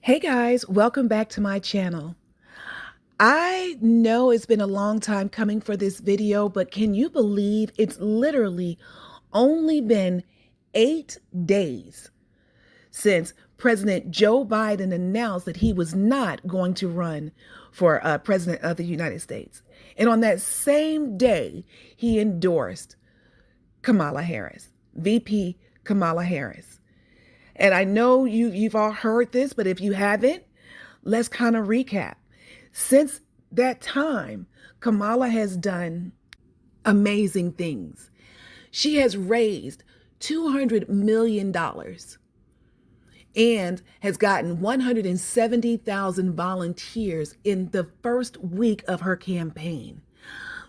Hey guys, welcome back to my channel. I know it's been a long time coming for this video, but can you believe it's literally only been 8 days since President Joe Biden announced that he was not going to run for President of the United States. And on that same day, he endorsed Kamala Harris, VP Kamala Harris. And I know you've all heard this, but if you haven't, let's kind of recap. Since that time, Kamala has done amazing things. She has raised $200 million and has gotten 170,000 volunteers in the first week of her campaign.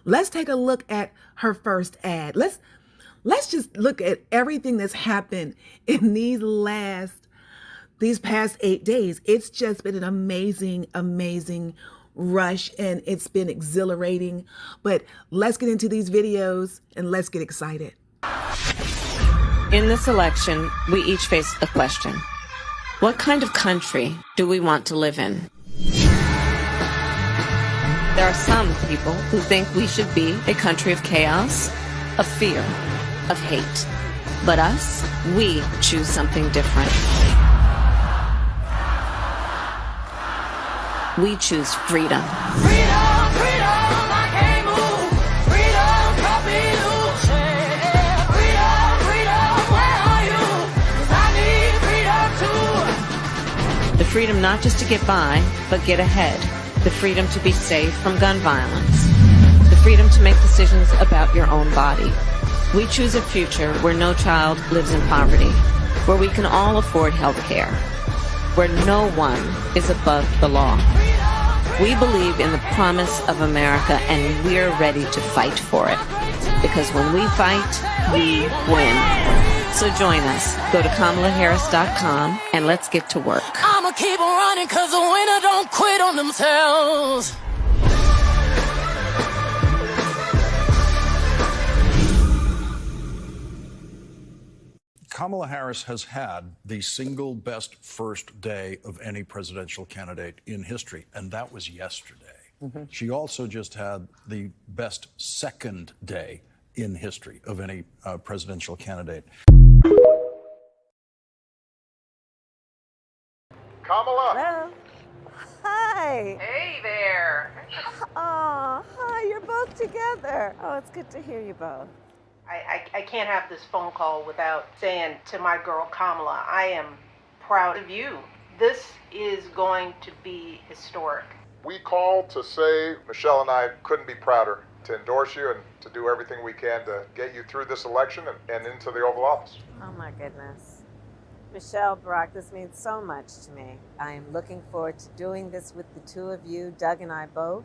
Let's take a look at her first ad. Let's just look at everything that's happened in these past 8 days. It's just been an amazing rush, and it's been exhilarating. But let's get into these videos and let's get excited. In this election, we each face a question. What kind of country do we want to live in? There are some people who think we should be a country of chaos, of fear, of hate. But us, we choose something different. We choose freedom. Freedom, freedom, I can't move. Freedom, help me lose. Freedom, freedom, where are you? 'Cause I need freedom too. The freedom not just to get by, but get ahead. The freedom to be safe from gun violence. The freedom to make decisions about your own body. We choose a future where no child lives in poverty, where we can all afford health care, where no one is above the law. We believe in the promise of America, and we're ready to fight for it. Because when we fight, we win. So join us. Go to KamalaHarris.com and let's get to work. I'ma keep on running 'cause the winner don't quit on themselves. Kamala Harris has had the single best first day of any presidential candidate in history, and that was yesterday. She also just had the best second day in history of any presidential candidate. Kamala. Hello. Hi. Hey there. Oh, hi. You're both together. Oh, it's good to hear you both. I can't have this phone call without saying to my girl Kamala, I am proud of you. This is going to be historic. We called to say Michelle and I couldn't be prouder to endorse you and to do everything we can to get you through this election and into the Oval Office. Oh, my goodness. Michelle, Barack, this means so much to me. I am looking forward to doing this with the two of you, Doug and I both,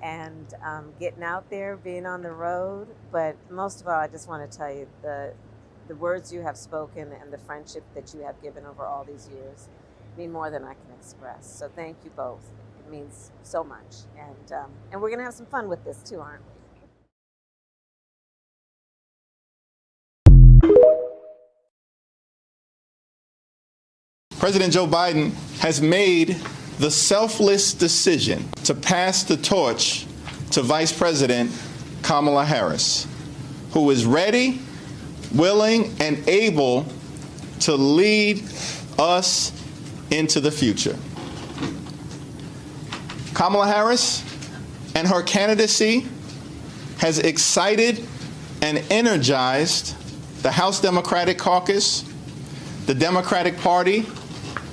and getting out there, being on the road. But most of all, I just want to tell you the words you have spoken and the friendship that you have given over all these years mean more than I can express. So thank you both. It means so much. And we're going to have some fun with this too, aren't we? President Joe Biden has made the selfless decision to pass the torch to Vice President Kamala Harris, who is ready, willing, and able to lead us into the future. Kamala Harris and her candidacy has excited and energized the House Democratic Caucus, the Democratic Party,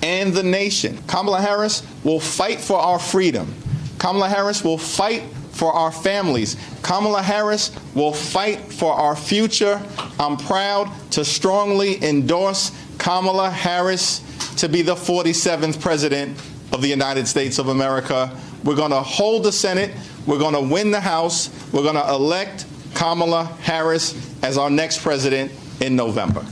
and the nation. Kamala Harris will fight for our freedom. Kamala Harris will fight for our families. Kamala Harris will fight for our future. I'm proud to strongly endorse Kamala Harris to be the 47th President of the United States of America. We're going to hold the Senate. We're going to win the House. We're going to elect Kamala Harris as our next president in November.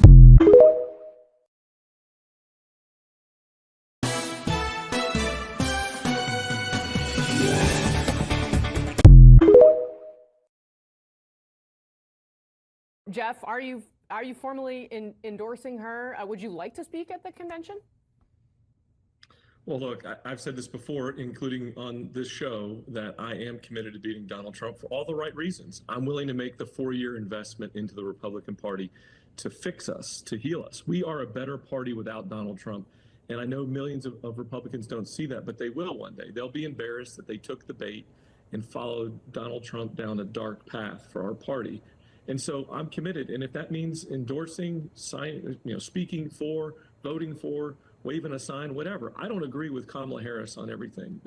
Jeff, are you formally endorsing her? Would you like to speak at the convention? Well, look, I've said this before, including on this show, that I am committed to beating Donald Trump for all the right reasons. I'm willing to make the 4-year investment into the Republican Party to fix us, to heal us. We are a better party without Donald Trump. And I know millions of Republicans don't see that, but they will one day. They'll be embarrassed that they took the bait and followed Donald Trump down a dark path for our party. And so I'm committed. And if that means endorsing, speaking for, voting for, waving a sign, whatever. I don't agree with Kamala Harris on everything.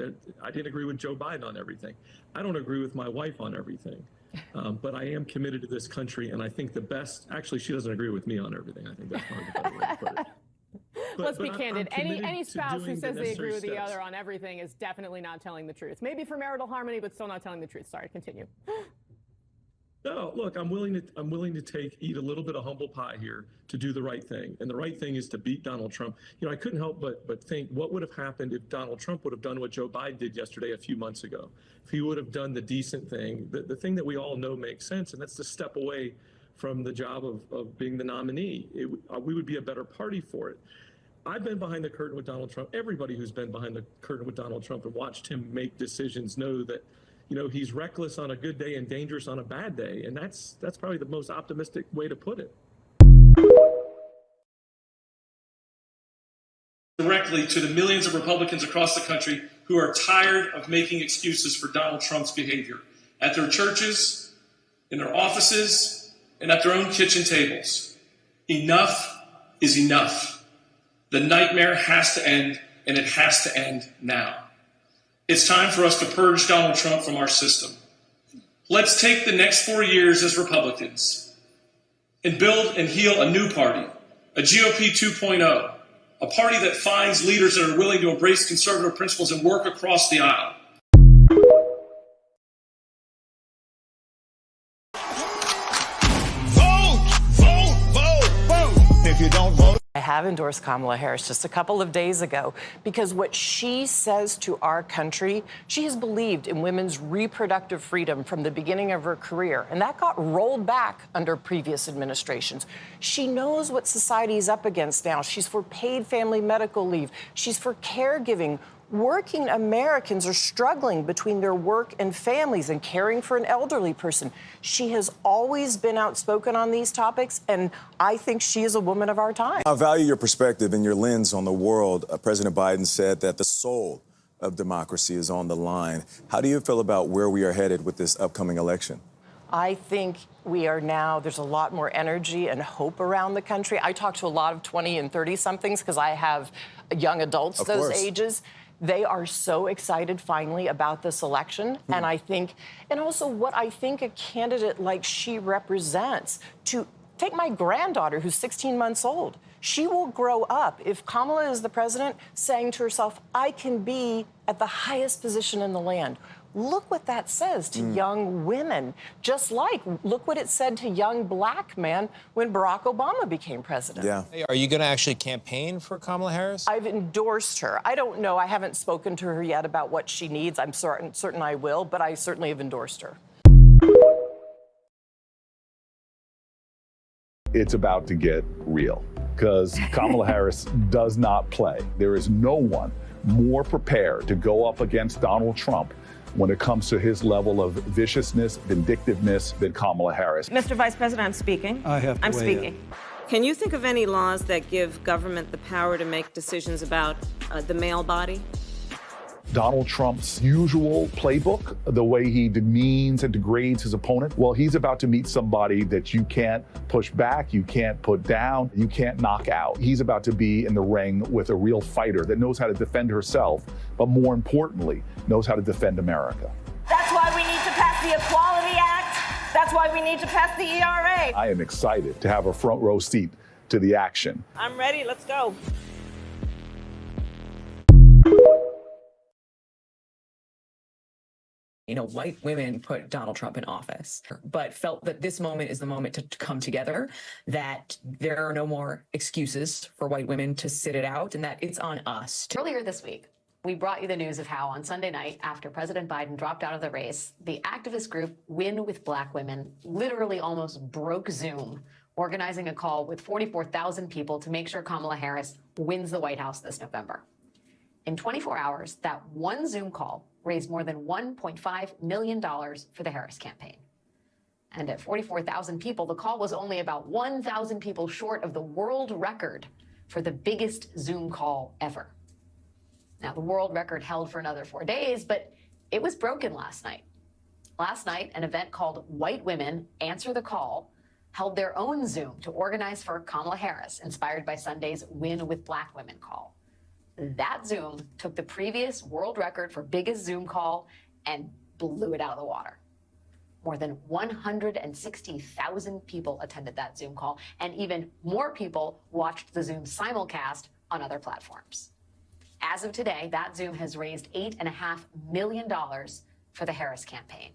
I didn't agree with Joe Biden on everything. I don't agree with my wife on everything. But I am committed to this country, and I think the best, actually, she doesn't agree with me on everything. I think that's probably the better way to put it. Let's be candid. Any spouse who says they agree with the other on everything is definitely not telling the truth. Maybe for marital harmony, but still not telling the truth. Sorry, continue. No, look, I'm willing to eat a little bit of humble pie here to do the right thing. And the right thing is to beat Donald Trump. I couldn't help but think what would have happened if Donald Trump would have done what Joe Biden did yesterday a few months ago. If he would have done the decent thing, the thing that we all know makes sense, and that's to step away from the job of being the nominee. We would be a better party for it. I've been behind the curtain with Donald Trump. Everybody who's been behind the curtain with Donald Trump and watched him make decisions know that he's reckless on a good day and dangerous on a bad day. And that's probably the most optimistic way to put it. Directly to the millions of Republicans across the country who are tired of making excuses for Donald Trump's behavior at their churches, in their offices, and at their own kitchen tables. Enough is enough. The nightmare has to end, and it has to end now. It's time for us to purge Donald Trump from our system. Let's take the next 4 years as Republicans and build and heal a new party, a GOP 2.0, a party that finds leaders that are willing to embrace conservative principles and work across the aisle. If you don't vote. I have endorsed Kamala Harris just a couple of days ago because what she says to our country, she has believed in women's reproductive freedom from the beginning of her career, and that got rolled back under previous administrations. She knows what society is up against now. She's for paid family medical leave. She's for caregiving. Working Americans are struggling between their work and families and caring for an elderly person. She has always been outspoken on these topics, and I think she is a woman of our time. I value your perspective and your lens on the world. President Biden said that the soul of democracy is on the line. How do you feel about where we are headed with this upcoming election? I think we are now, there's a lot more energy and hope around the country. I talk to a lot of 20 and 30-somethings because I have young adults those ages. They are so excited finally about this election. And I think, and also what I think a candidate like she represents, to take my granddaughter who's 16 months old. She will grow up, if Kamala is the president, saying to herself, I can be at the highest position in the land. Look what that says to young women, just like look what it said to young black men when Barack Obama became president. Yeah. Hey, are you going to actually campaign for Kamala Harris? I've endorsed her. I don't know. I haven't spoken to her yet about what she needs. I'm certain I will, but I certainly have endorsed her. It's about to get real because Kamala Harris does not play. There is no one more prepared to go up against Donald Trump when it comes to his level of viciousness, vindictiveness than Kamala Harris. Mr. Vice President, I'm speaking. I'm speaking. Can you think of any laws that give government the power to make decisions about the male body? Donald Trump's usual playbook, the way he demeans and degrades his opponent, well, he's about to meet somebody that you can't push back, you can't put down, you can't knock out. He's about to be in the ring with a real fighter that knows how to defend herself, but more importantly, knows how to defend America. That's why we need to pass the Equality Act. That's why we need to pass the ERA. I am excited to have a front row seat to the action. I'm ready. Let's go. White women put Donald Trump in office, but felt that this moment is the moment to come together, that there are no more excuses for white women to sit it out, and that it's on us. Earlier this week, we brought you the news of how on Sunday night, after President Biden dropped out of the race, the activist group Win with Black Women literally almost broke Zoom, organizing a call with 44,000 people to make sure Kamala Harris wins the White House this November. In 24 hours, that one Zoom call raised more than $1.5 million for the Harris campaign. And at 44,000 people, the call was only about 1,000 people short of the world record for the biggest Zoom call ever. Now, the world record held for another 4 days, but it was broken last night. Last night, an event called White Women Answer the Call held their own Zoom to organize for Kamala Harris, inspired by Sunday's Win with Black Women call. That Zoom took the previous world record for biggest Zoom call and blew it out of the water. More than 160,000 people attended that Zoom call, and even more people watched the Zoom simulcast on other platforms. As of today, that Zoom has raised $8.5 million for the Harris campaign.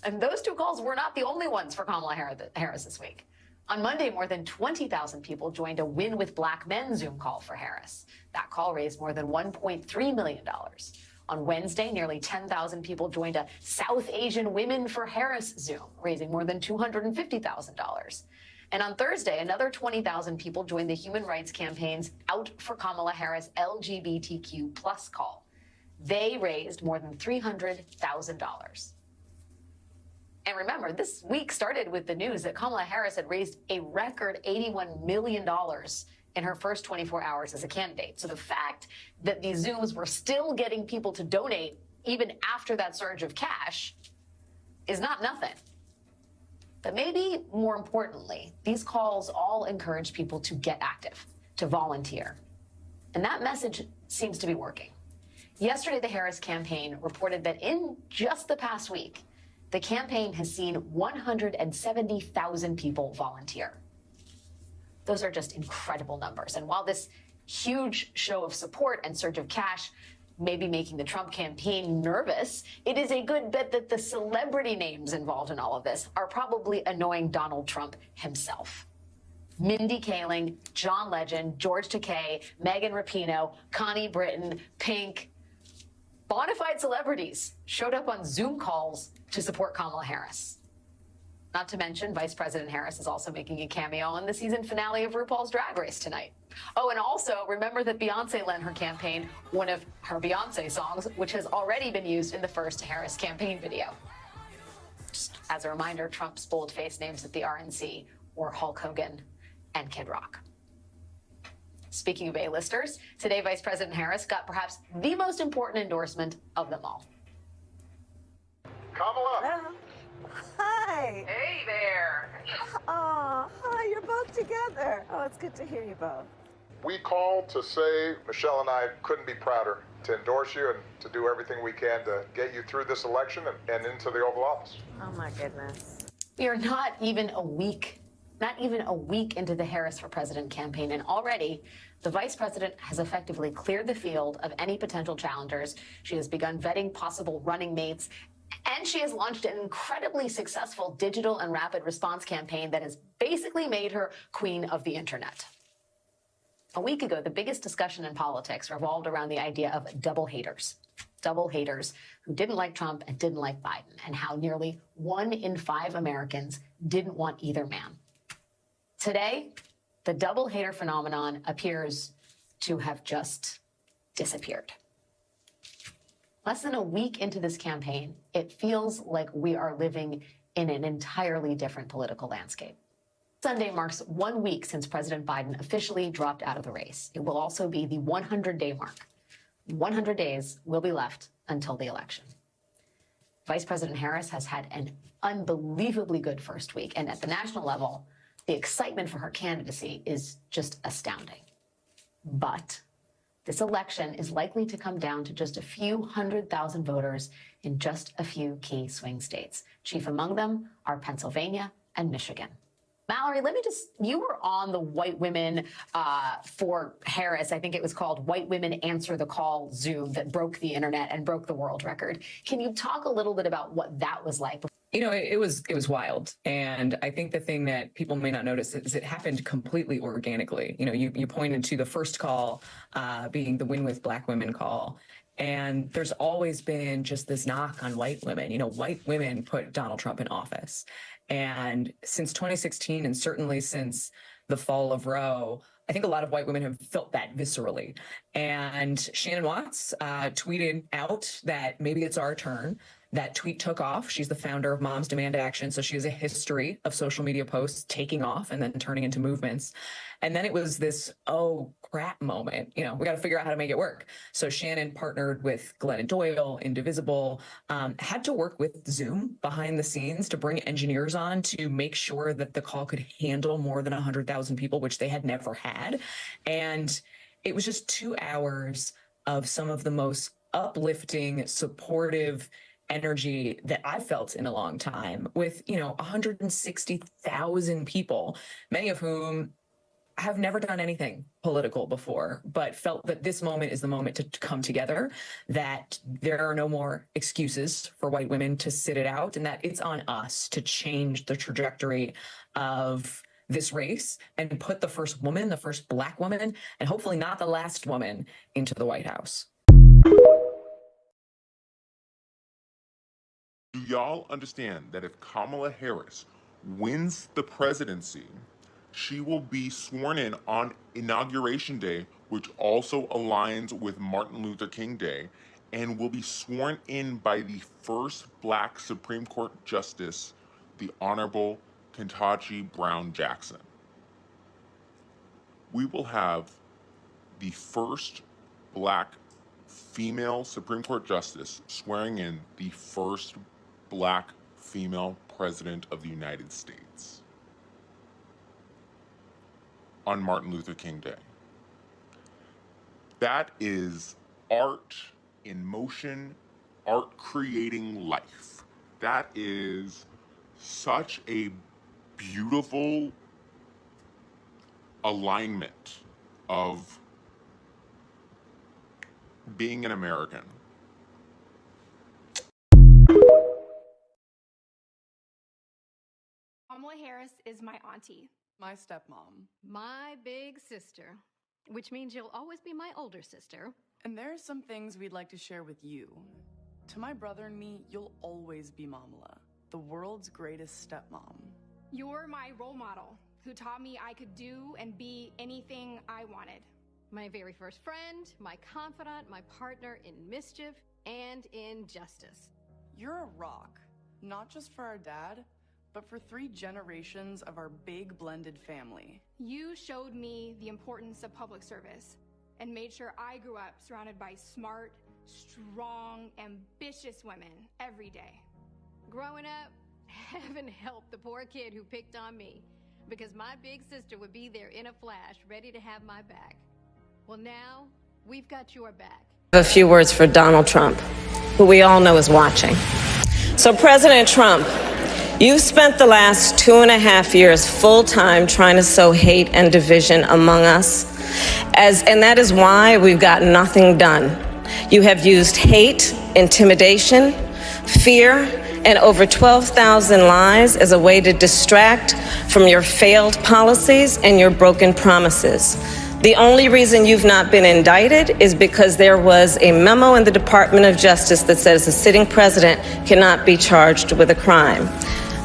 And those two calls were not the only ones for Kamala Harris this week. On Monday, more than 20,000 people joined a Win with Black Men Zoom call for Harris. That call raised more than $1.3 million. On Wednesday, nearly 10,000 people joined a South Asian Women for Harris Zoom, raising more than $250,000. And on Thursday, another 20,000 people joined the Human Rights Campaign's Out for Kamala Harris LGBTQ plus call. They raised more than $300,000. And remember, this week started with the news that Kamala Harris had raised a record $81 million in her first 24 hours as a candidate. So the fact that these Zooms were still getting people to donate even after that surge of cash is not nothing. But maybe more importantly, these calls all encourage people to get active, to volunteer. And that message seems to be working. Yesterday, the Harris campaign reported that in just the past week, the campaign has seen 170,000 people volunteer. Those are just incredible numbers. And while this huge show of support and surge of cash may be making the Trump campaign nervous, it is a good bet that the celebrity names involved in all of this are probably annoying Donald Trump himself. Mindy Kaling, John Legend, George Takei, Megan Rapinoe, Connie Britton, Pink, bona fide celebrities showed up on Zoom calls to support Kamala Harris. Not to mention, Vice President Harris is also making a cameo on the season finale of RuPaul's Drag Race tonight. Oh, and also remember that Beyonce lent her campaign one of her Beyonce songs, which has already been used in the first Harris campaign video. Just as a reminder, Trump's bold-faced names at the RNC were Hulk Hogan and Kid Rock. Speaking of A-listers, today Vice President Harris got perhaps the most important endorsement of them all. Kamala. Hi. Hey there. Oh, hi, you're both together. Oh, it's good to hear you both. We called to say Michelle and I couldn't be prouder to endorse you and to do everything we can to get you through this election and into the Oval Office. Oh, my goodness. We are not even a week into the Harris for President campaign, and already the vice president has effectively cleared the field of any potential challengers. She has begun vetting possible running mates, and she has launched an incredibly successful digital and rapid response campaign that has basically made her queen of the internet. A week ago, the biggest discussion in politics revolved around the idea of double haters who didn't like Trump and didn't like Biden, and how nearly 1 in 5 Americans didn't want either man. Today, the double hater phenomenon appears to have just disappeared. Less than a week into this campaign, it feels like we are living in an entirely different political landscape. Sunday marks 1 week since President Biden officially dropped out of the race. It will also be the 100-day mark. 100 days will be left until the election. Vice President Harris has had an unbelievably good first week, and at the national level, the excitement for her candidacy is just astounding. But this election is likely to come down to just a few 100,000 voters in just a few key swing states. Chief among them are Pennsylvania and Michigan. Mallory, you were on the White Women for Harris, I think it was called White Women Answer the Call Zoom, that broke the internet and broke the world record. Can you talk a little bit about what that was like? You know, it was wild. And I think the thing that people may not notice is it happened completely organically. You know, you pointed to the first call being the Win with Black Women call. And there's always been just this knock on white women. You know, white women put Donald Trump in office. And since 2016, and certainly since the fall of Roe, I think a lot of white women have felt that viscerally. And Shannon Watts tweeted out that maybe it's our turn. That tweet took off. She's the founder of Moms Demand Action. So she has a history of social media posts taking off and then turning into movements. And then it was this, oh crap moment. You know, we got to figure out how to make it work. So Shannon partnered with Glennon Doyle, Indivisible, had to work with Zoom behind the scenes to bring engineers on to make sure that the call could handle more than 100,000 people, which they had never had. And it was just 2 hours of some of the most uplifting, supportive energy that I felt in a long time with, 160,000 people, many of whom have never done anything political before, but felt that this moment is the moment to come together, that there are no more excuses for white women to sit it out, and that it's on us to change the trajectory of this race and put the first woman, the first Black woman, and hopefully not the last woman into the White House. Do y'all understand that if Kamala Harris wins the presidency, she will be sworn in on Inauguration Day, which also aligns with Martin Luther King Day, and will be sworn in by the first Black Supreme Court Justice, the Honorable Ketanji Brown Jackson. We will have the first Black female Supreme Court Justice swearing in the first Black female President of the United States on Martin Luther King Day. That is art in motion, art creating life. That is such a beautiful alignment of being an American. Kamala Harris is my auntie. My stepmom. My big sister, which means you'll always be my older sister. And there are some things we'd like to share with you. To my brother and me, you'll always be Mamala, the world's greatest stepmom. You're my role model who taught me I could do and be anything I wanted. My very first friend, my confidant, my partner in mischief and in justice. You're a rock, not just for our dad, but for 3 generations of our big blended family. You showed me the importance of public service and made sure I grew up surrounded by smart, strong, ambitious women every day. Growing up, heaven help the poor kid who picked on me, because my big sister would be there in a flash, ready to have my back. Well, now we've got your back. A few words for Donald Trump, who we all know is watching. So, President Trump, you've spent the last 2.5 years full-time trying to sow hate and division among us, and that is why we've got nothing done. You have used hate, intimidation, fear, and over 12,000 lies as a way to distract from your failed policies and your broken promises. The only reason you've not been indicted is because there was a memo in the Department of Justice that says a sitting president cannot be charged with a crime.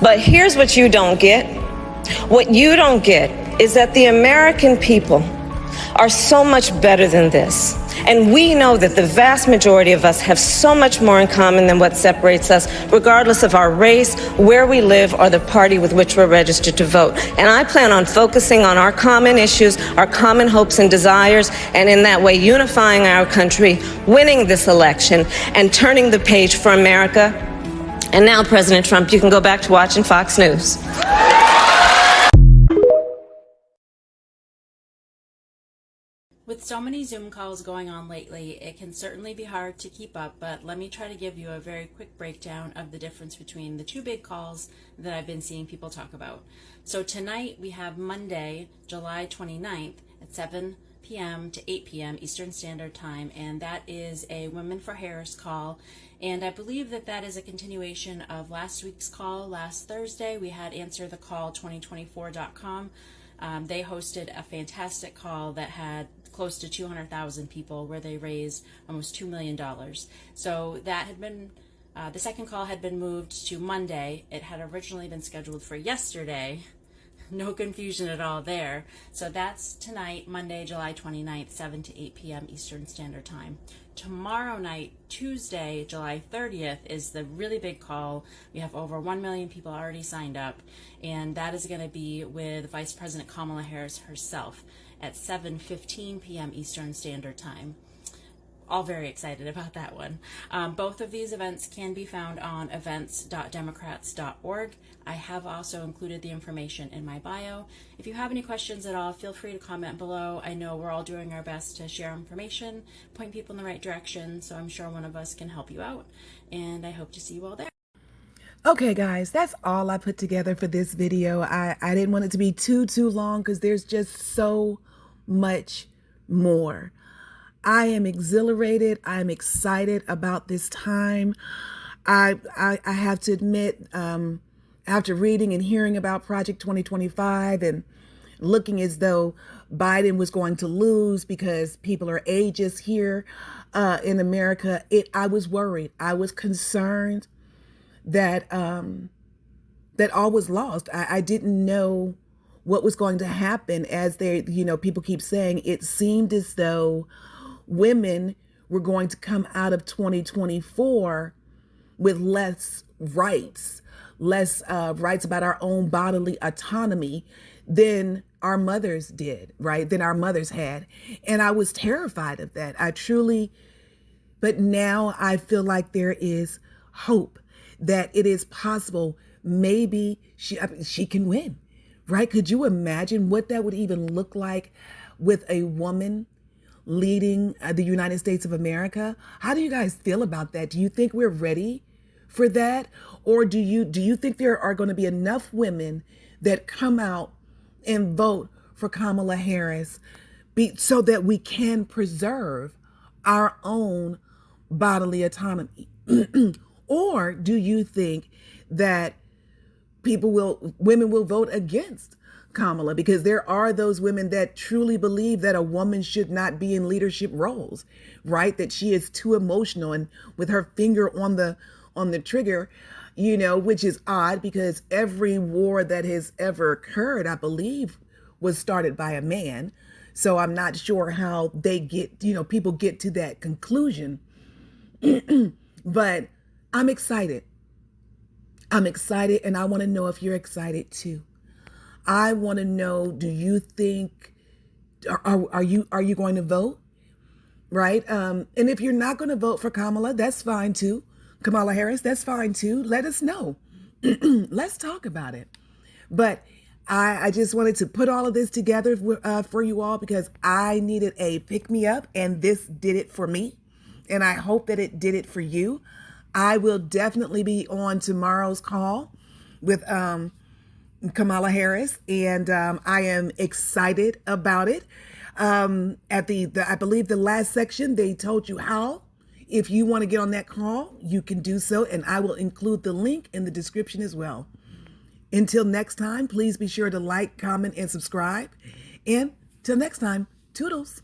But here's what you don't get. What you don't get is that the American people are so much better than this. And we know that the vast majority of us have so much more in common than what separates us, regardless of our race, where we live, or the party with which we're registered to vote. And I plan on focusing on our common issues, our common hopes and desires, and in that way unifying our country, winning this election, and turning the page for America. And now, President Trump, you can go back to watching Fox News. With so many Zoom calls going on lately, it can certainly be hard to keep up, but let me try to give you a very quick breakdown of the difference between the 2 big calls that I've been seeing people talk about. So tonight we have Monday, July 29th at 7 p.m. to 8 p.m. Eastern Standard Time, and that is a Women for Harris call. And I believe that that is a continuation of last week's call. Last Thursday, we had AnswerTheCall2024.com. They hosted a fantastic call that had close to 200,000 people where they raised almost $2 million. So that had been, the second call had been moved to Monday. It had originally been scheduled for yesterday. no confusion at all there. So that's tonight, Monday, July 29th, 7 to 8 p.m. Eastern Standard Time. Tomorrow night, Tuesday, July 30th, is the really big call. We have over 1 million people already signed up, and that is going to be with Vice President Kamala Harris herself at 7:15 p.m. Eastern Standard Time. All very excited about that one. Both of these events can be found on events.democrats.org. I have also included the information in my bio. If you have any questions at all, feel free to comment below. I know we're all doing our best to share information, point people in the right direction, so I'm sure one of us can help you out, and I hope to see you all there. Okay, guys, that's all I put together for this video. I didn't want it to be too long because there's just so much more. I am exhilarated. I'm excited about this time. I have to admit, after reading and hearing about Project 2025 and looking as though Biden was going to lose because people are ageist here in America, I was worried. I was concerned that that all was lost. I didn't know what was going to happen. As people keep saying, it seemed as though women were going to come out of 2024 with less rights about our own bodily autonomy than our mothers did, right? Than our mothers had. And I was terrified of that. But now I feel like there is hope that it is possible. Maybe she can win, right? Could you imagine what that would even look like with a woman leading the United States of America? How do you guys feel about that? Do you think we're ready for that? Or do you think there are going to be enough women that come out and vote for Kamala Harris so that we can preserve our own bodily autonomy? Or do you think that women will vote against Kamala, because there are those women that truly believe that a woman should not be in leadership roles, right? That she is too emotional and with her finger on the trigger, which is odd because every war that has ever occurred, I believe, was started by a man. So I'm not sure how people get to that conclusion. But I'm excited. I'm excited, and I want to know if you're excited too. I want to know, do you think, are you going to vote? Right? And if you're not going to vote for Kamala, that's fine too. Kamala Harris, that's fine too. Let us know. Let's talk about it. But I just wanted to put all of this together for you all because I needed a pick-me-up, and this did it for me. And I hope that it did it for you. I will definitely be on tomorrow's call with Kamala Harris, and I am excited about it. I believe the last section, they told you how. If you want to get on that call, you can do so, and I will include the link in the description as well. Until next time, please be sure to like, comment, and subscribe. And till next time, toodles.